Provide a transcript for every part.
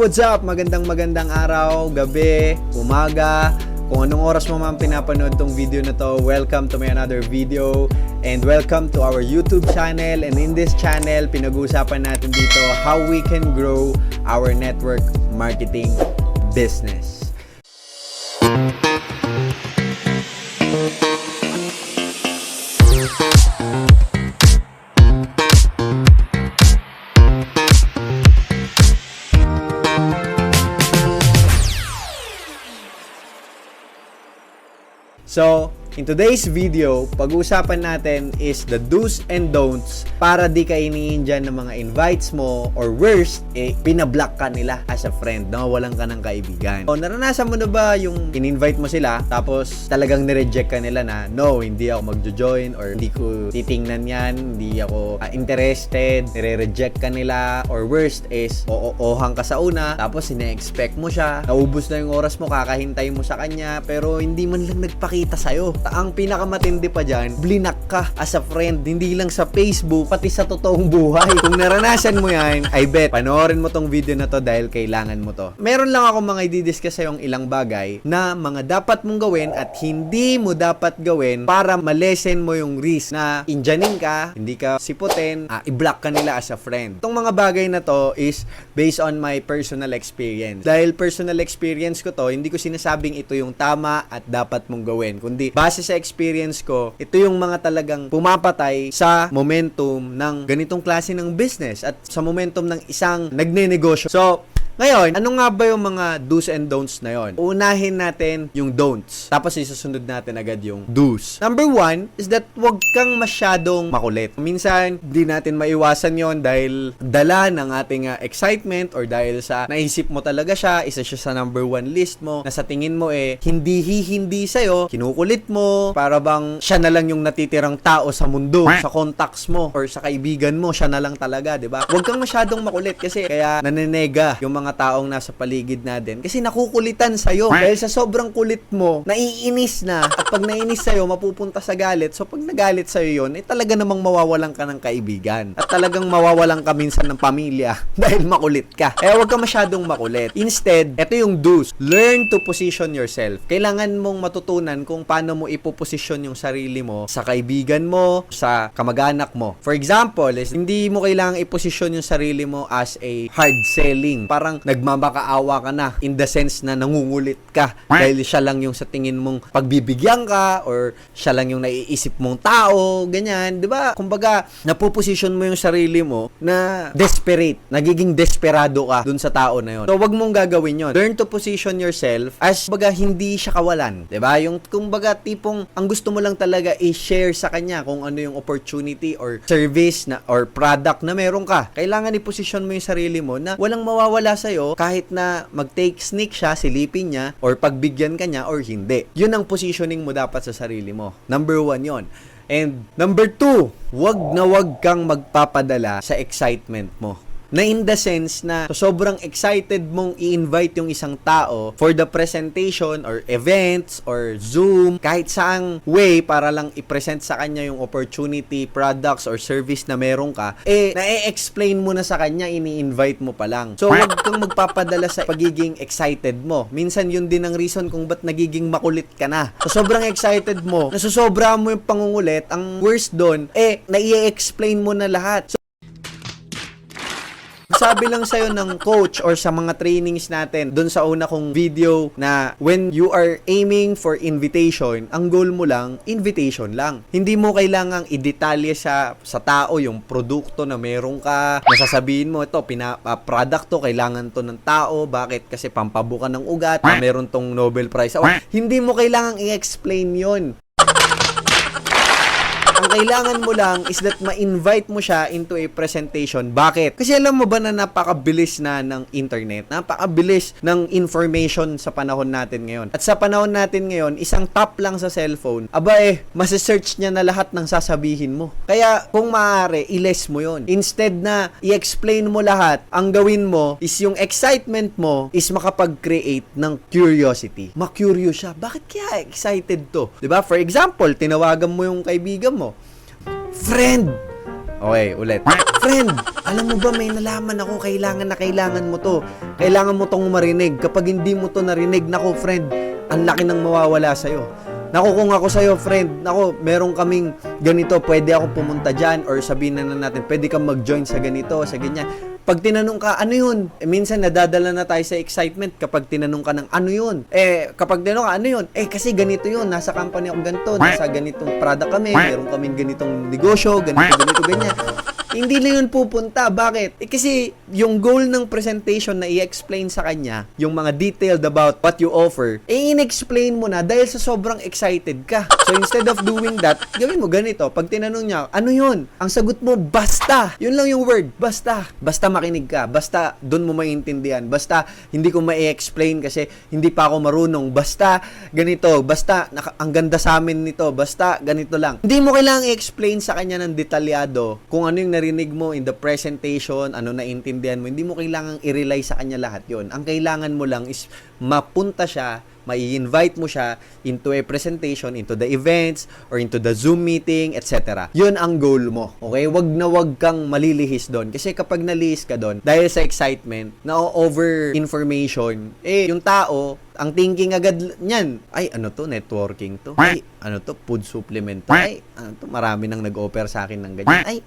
what's up? Magandang araw, gabi, umaga. Kung anong oras mo man pinapanood tong video na to, welcome to my another video and welcome to our YouTube channel. And in this channel, pinag-uusapan natin dito how we can grow our network marketing business. So, in today's video, pag-uusapan natin is the do's and don'ts para di ka iniin dyan ng mga invites mo or worst, pinablock ka nila as a friend, nawawalan ka ng kaibigan. So, naranasan mo na ba yung in-invite mo sila tapos talagang nireject ka nila na no, hindi ako magjo-join or hindi ko titingnan yan, hindi ako interested, nire-reject ka nila or worst is oo-ohang ka sa una tapos ine-expect mo siya, naubos na yung oras mo, kakahintay mo sa kanya pero hindi man lang nagpakita sa'yo. Ang pinakamatindi pa dyan, blinak ka as a friend, hindi lang sa Facebook, pati sa totoong buhay. Kung naranasan mo yan, I bet, panoorin mo tong video na to dahil kailangan mo to. Meron lang ako mga i-discuss sa'yong ilang bagay na mga dapat mong gawin at hindi mo dapat gawin para malesen mo yung risk na indyanin ka, hindi ka siputin, i-block ka nila as a friend. Itong mga bagay na to is based on my personal experience. Dahil personal experience ko to, hindi ko sinasabing ito yung tama at dapat mong gawin, kundi base sa experience ko, ito yung mga talagang pumapatay sa momentum ng ganitong klase ng business at sa momentum ng isang nagnenegosyo. So, ngayon, ano nga ba yung mga do's and don'ts na yon? Unahin natin yung don'ts. Tapos isusunod natin agad yung do's. Number one is that wag kang masyadong makulit. Minsan, di natin maiwasan yon dahil dala ng ating excitement or dahil sa naisip mo talaga siya, isa siya sa number one list mo, na sa tingin mo hindi sa'yo, kinukulit mo, para bang siya na lang yung natitirang tao sa mundo, sa contacts mo or sa kaibigan mo, siya na lang talaga, di ba? Wag kang masyadong makulit kasi kaya nanenega yung mga taong nasa paligid natin kasi nakukulitan sa'yo. Dahil sa sobrang kulit mo, naiinis na. At pag naiinis sa'yo, mapupunta sa galit. So, pag nagalit sa'yo yun, talaga namang mawawalan ka ng kaibigan. At talagang mawawalan ka minsan ng pamilya dahil makulit ka. Kaya huwag ka masyadong makulit. Instead, ito yung do's. Learn to position yourself. Kailangan mong matutunan kung paano mo ipoposisyon yung sarili mo sa kaibigan mo, sa kamag-anak mo. For example, hindi mo kailangang iposisyon yung sarili mo as a hard selling. Parang nagmamakaawa ka na in the sense na nangungulit ka dahil siya lang yung sa tingin mong pagbibigyan ka or siya lang yung naiisip mong tao, ganyan, di ba? Kumbaga, napoposition mo yung sarili mo na desperate, nagiging desperado ka dun sa tao na yun. So, wag mong gagawin yun. Learn to position yourself as, kumbaga, hindi siya kawalan, di ba? Yung, kumbaga, tipong, ang gusto mo lang talaga i-share sa kanya kung ano yung opportunity or service na or product na meron ka. Kailangan i-position mo yung sarili mo na walang mawawala sa'yo kahit na mag-take sneak siya, silipin niya, or pagbigyan ka niya, or hindi. Yun ang positioning mo dapat sa sarili mo. Number one yon. And number two, wag kang magpapadala sa excitement mo. Na in the sense na sobrang excited mong i-invite yung isang tao for the presentation or events or Zoom, kahit saang way para lang i-present sa kanya yung opportunity, products, or service na meron ka, na-explain mo na sa kanya, ini-invite mo pa lang. So, huwag kang magpapadala sa pagiging excited mo. Minsan, yun din ang reason kung ba't nagiging makulit ka na. So, sobrang excited mo, nasusobra mo yung pangungulit, ang worst doon, na-i-explain mo na lahat. So, sabi lang sa'yo ng coach or sa mga trainings natin dun sa una kong video na when you are aiming for invitation, ang goal mo lang, invitation lang. Hindi mo kailangang i-detalye sa tao yung produkto na meron ka, nasasabihin mo, ito, product to, kailangan to ng tao, bakit? Kasi pampabukan ng ugat, meron tong Nobel Prize. Hindi mo kailangang i-explain yon. Ang kailangan mo lang is that ma-invite mo siya into a presentation. Bakit? Kasi alam mo ba na napakabilis na ng internet? Napakabilis ng information sa panahon natin ngayon. At sa panahon natin ngayon, isang tap lang sa cellphone, masisearch niya na lahat ng sasabihin mo. Kaya kung maaari, i-less mo yon. Instead na i-explain mo lahat, ang gawin mo is yung excitement mo is makapag-create ng curiosity. Ma-curious siya. Bakit kaya excited to? 'Di ba? For example, tinawagan mo yung kaibigan mo. Friend, Okay, ulit. Friend, alam mo ba may nalaman ako, kailangan na kailangan mo to. Kailangan mo tong marinig. Kapag hindi mo to narinig, nako friend, ang laki ng mawawala sa'yo. Nako, kung ako sa'yo, friend, nako, meron kaming ganito, pwede ako pumunta dyan, or sabihin na natin, pwede kang mag-join sa ganito, sa ganyan. Pag tinanong ka, ano yun? Minsan nadadala na tayo sa excitement kapag tinanong ka ng ano yun. Kapag tinanong ka, ano yun? Kasi ganito yun, nasa company ako ganito, nasa ganitong product kami, meron kaming ganitong negosyo, ganito, ganyan. Hindi na yun pupunta. Bakit? Kasi yung goal ng presentation na i-explain sa kanya, yung mga detailed about what you offer, in-explain mo na dahil sa sobrang excited ka. So instead of doing that, gawin mo ganito. Pag tinanong niya, ano yun? Ang sagot mo, basta. Yun lang yung word, basta. Basta makinig ka. Basta doon mo maintindihan. Basta hindi ko ma-explain kasi hindi pa ako marunong. Basta ganito. Basta ang ganda sa amin nito. Basta ganito lang. Hindi mo kailangang i-explain sa kanya ng detalyado kung ano yung narinig mo in the presentation, ano naintindihan mo. Hindi mo kailangang i-rely sa kanya lahat yon. Ang kailangan mo lang is mapunta siya, mai-invite mo siya into a presentation, into the events, or into the Zoom meeting, etc. Yun ang goal mo. Okay? Wag na wag kang malilihis doon. Kasi kapag nalihis ka doon, dahil sa excitement, na-over information, yung tao, ang thinking agad niyan, ay, ano to, networking to. Ay, ano to, food supplement to. Ay, ano to, marami nang nag-offer sa akin ng ganyan. Ay,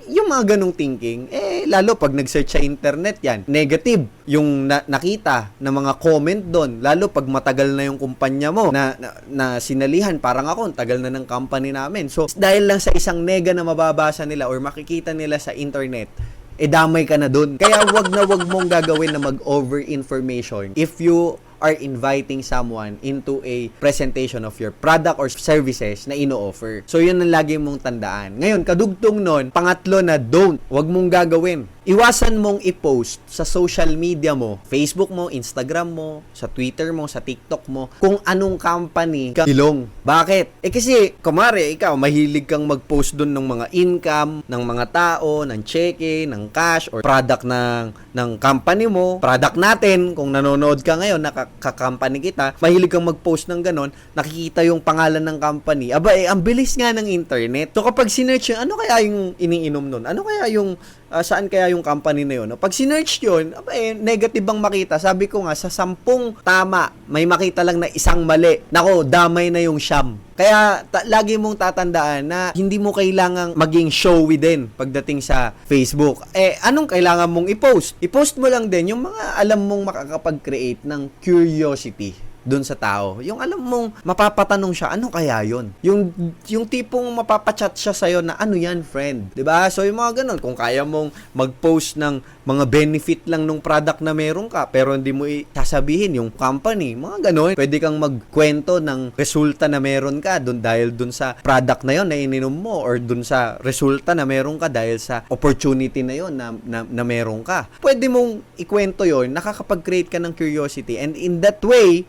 yung mga ganong thinking, lalo pag nag-search sa internet yan, negative yung nakita na mga comment doon. Lalo pag matagal na yung kumpanya mo na sinalihan, parang ako, tagal na ng company namin. So, dahil lang sa isang nega na mababasa nila or makikita nila sa internet, damay ka na doon. Kaya wag na wag mong gagawin na mag-over information if you are inviting someone into a presentation of your product or services na ino-offer. So, yun ang lagi mong tandaan. Ngayon, kadugtong nun, pangatlo na don't. Wag mong gagawin. Iwasan mong i-post sa social media mo, Facebook mo, Instagram mo, sa Twitter mo, sa TikTok mo, kung anong company ka ilong. Bakit? Kasi, kumare, ikaw, mahilig kang mag-post dun ng mga income, ng mga tao, ng cheque, ng cash, or product ng company mo, product natin, kung nanonood ka ngayon, ka-company kita, mahilig kang mag-post ng ganon, nakikita yung pangalan ng company. Aba, ang bilis nga ng internet. So, kapag sinearch yun, ano kaya yung iniinom nun? Ano kaya yung, saan kaya yung company na yun? Pag sinearch yun, aba, negative ang makita. Sabi ko nga, sa 10 tama, may makita lang na isang mali. Nako, damay na yung siyam. Kaya, lagi mong tatandaan na hindi mo kailangang maging showy din pagdating sa Facebook. Anong kailangan mong i-post? I-post mo lang din yung mga alam mong makakapag-create ng curiosity doon sa tao. Yung alam mong mapapatanong siya, ano kaya yun? Yung tipong mapapachat siya sa'yo na, ano yan, friend? 'Di ba? So, yung mga ganun, kung kaya mong mag-post ng mga benefit lang nung product na meron ka, pero hindi mo sasabihin yung company, mga ganun. Pwede kang magkwento ng resulta na meron ka dahil dun sa product na yon na ininom mo, or dun sa resulta na meron ka dahil sa opportunity na yon na meron ka. Pwede mong ikwento yon, nakakapag-create ka ng curiosity, and in that way,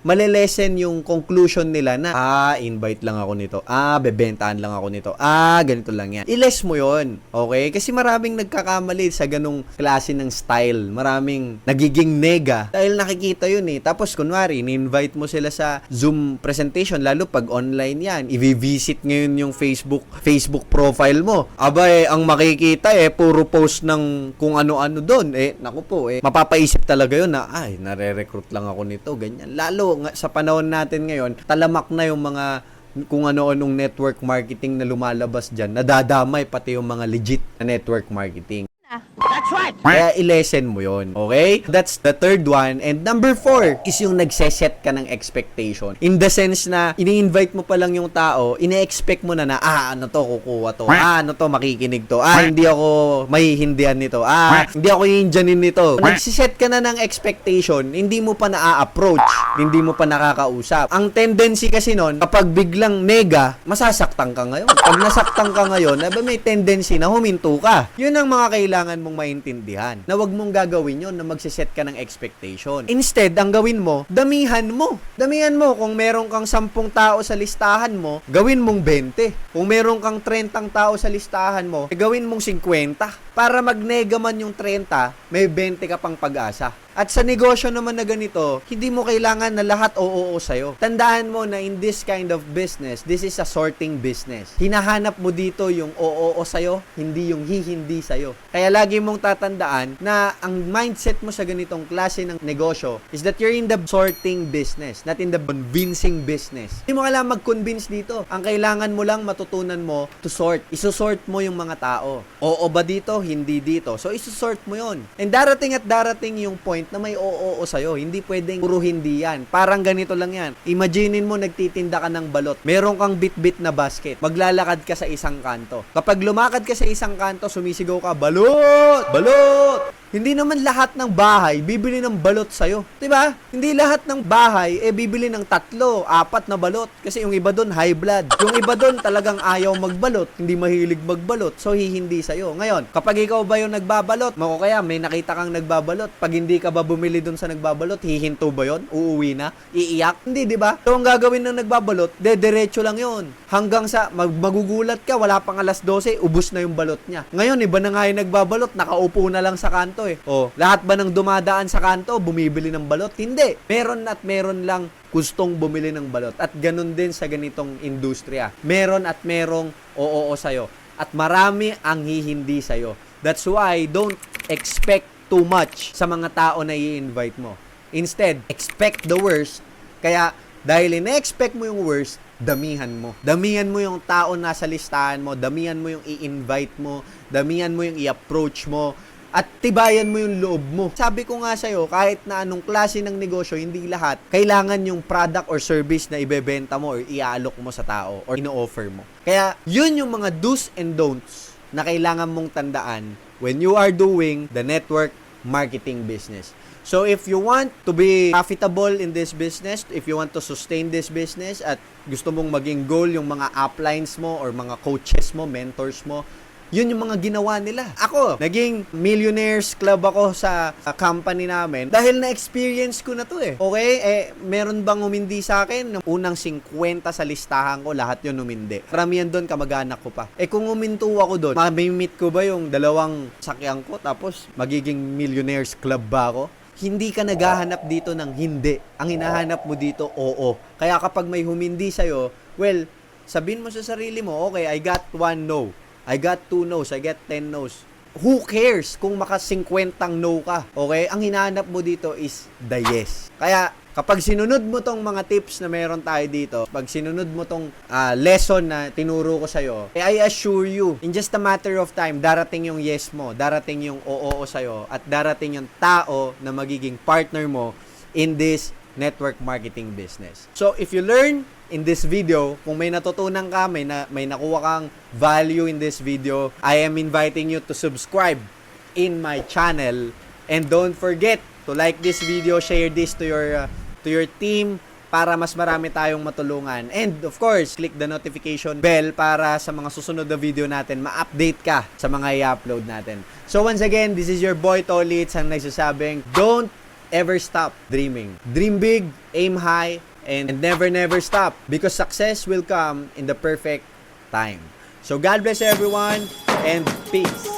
malelesen yung conclusion nila na, invite lang ako nito. Bebentahan lang ako nito. Ganito lang yan. I-less mo yon. Okay? Kasi maraming nagkakamali sa ganung klase ng style. Maraming nagiging nega dahil nakikita yun eh. Tapos kunwari, ni-invite mo sila sa Zoom presentation, lalo pag online yan. I-visit ngayon yung Facebook profile mo. Aba ang makikita puro post ng kung ano-ano doon. Naku po mapapaisip talaga yun na, nare-recruit lang ako nito, ganyan. Lalo sa panahon natin ngayon, talamak na yung mga kung ano-anong network marketing na lumalabas dyan, nadadamay pati yung mga legit na network marketing. That's right! Kaya i-lesson mo yon. Okay? That's the third one. And number 4 is yung nagseset ka ng expectation. In the sense na ini-invite mo pa lang yung tao, ine-expect mo na ano to, kukuha to. Ano to, makikinig to. Hindi ako mahihindihan nito. Hindi ako iinjanin nito. Nagsiset ka na ng expectation, hindi mo pa na-approach, hindi mo pa nakakausap. Ang tendency kasi nun, kapag biglang nega, masasaktan ka ngayon. Pag nasaktan ka ngayon, may tendency na huminto ka. Yun ang mga kailangan mong maintindihan. Na wag mong gagawin yun na magsiset ka ng expectation. Instead, ang gawin mo, damihan mo. Damihan mo. Kung meron kang 10 tao sa listahan mo, gawin mong 20. Kung meron kang 30 tao sa listahan mo, gawin mong 50. para magnega man yung 30, may 20 ka pang pag-asa. At sa negosyo naman na ganito, hindi mo kailangan na lahat oo sa'yo. Tandaan mo na in this kind of business, this is a sorting business. Hinahanap mo dito yung oo sa'yo, hindi yung hindi sa'yo. Kaya lagi mong tatandaan na ang mindset mo sa ganitong klase ng negosyo is that you're in the sorting business, not in the convincing business. Hindi mo kailangan mag-convince dito. Ang kailangan mo lang matutunan mo to sort. Isusort mo yung mga tao. Oo ba dito? Hindi dito. So, isusort mo yon. And darating yung point na may oo sa'yo. Hindi pwedeng puro hindi yan. Parang ganito lang yan. Imaginein mo nagtitinda ka ng balot. Meron kang bit-bit na basket. Maglalakad ka sa isang kanto. Kapag lumakad ka sa isang kanto, sumisigaw ka, balot! Balot! Hindi naman lahat ng bahay bibili ng balot sa'yo. Diba? Hindi lahat ng bahay bibili ng 3, 4 na balot. Kasi yung iba doon high blood. Yung iba doon talagang ayaw magbalot. Hindi mahilig magbalot. So, hindi sa'yo. Ngayon, kapag ikaw ba yung nagbabalot, o kaya may nakita kang nagbabalot, pag hindi ka ba bumili doon sa nagbabalot, hihinto ba yon? Uuwi na? Iiyak? Hindi, diba? So, ang gagawin ng nagbabalot, diretso lang yon. Hanggang sa magugulat ka, wala pang alas 12, ubus na yung balot niya. Ngayon, iba na nga yung nagbabalot, nakaupo na lang sa kanto eh. Oh, lahat ba ng dumadaan sa kanto bumibili ng balot? Hindi. Meron at meron lang gustong bumili ng balot. At ganun din sa ganitong industriya. Meron at merong oo sa'yo. At marami ang hindi sa'yo. That's why don't expect too much sa mga tao na i-invite mo. Instead, expect the worst. Kaya dahil ina-expect mo yung worst, damihan mo. Damihan mo yung tao nasa listahan mo. Damihan mo yung i-invite mo. Damihan mo yung i-approach mo. At tibayan mo yung loob mo. Sabi ko nga sa'yo, kahit na anong klase ng negosyo, hindi lahat kailangan yung product or service na ibebenta mo or iaalok mo sa tao or ino-offer mo. Kaya, yun yung mga do's and don'ts na kailangan mong tandaan when you are doing the network marketing business. So, if you want to be profitable in this business, if you want to sustain this business, at gusto mong maging goal yung mga uplines mo or mga coaches mo, mentors mo, yun yung mga ginawa nila. Ako, naging millionaires club ako sa company namin dahil na-experience ko na to eh. Okay? Meron bang umindi sa akin? Unang 50 sa listahan ko, lahat yun umindi. Karamihan doon, kamag-anak ko pa. Kung uminto ako doon, mamimit ko ba yung 2 sakyan ko tapos magiging millionaires club ba ako? Hindi ka naghahanap dito ng hindi. Ang hinahanap mo dito, oo. Kaya kapag may humindi sa'yo, well, sabihin mo sa sarili mo, okay, I got 1 no. I got 2 no's, I get 10 no's. Who cares kung maka 50 no ka? Okay? Ang hinahanap mo dito is the yes. Kaya, kapag sinunod mo tong mga tips na meron tayo dito, pag sinunod mo tong lesson na tinuro ko sa'yo, I assure you, in just a matter of time, darating yung yes mo, darating yung oo sa'yo, at darating yung tao na magiging partner mo in this network marketing business. So, if you learn in this video, kung may natutunan ka, may nakuha kang value in this video, I am inviting you to subscribe in my channel, and don't forget to like this video, share this to your team para mas marami tayong matulungan. And of course, click the notification bell para sa mga susunod na video natin, ma-update ka sa mga i-upload natin. So once again, this is your boy Tolits ang nagsasabing, don't ever stop dreaming. Dream big, aim high, and never stop, because success will come in the perfect time. So God bless everyone, and peace.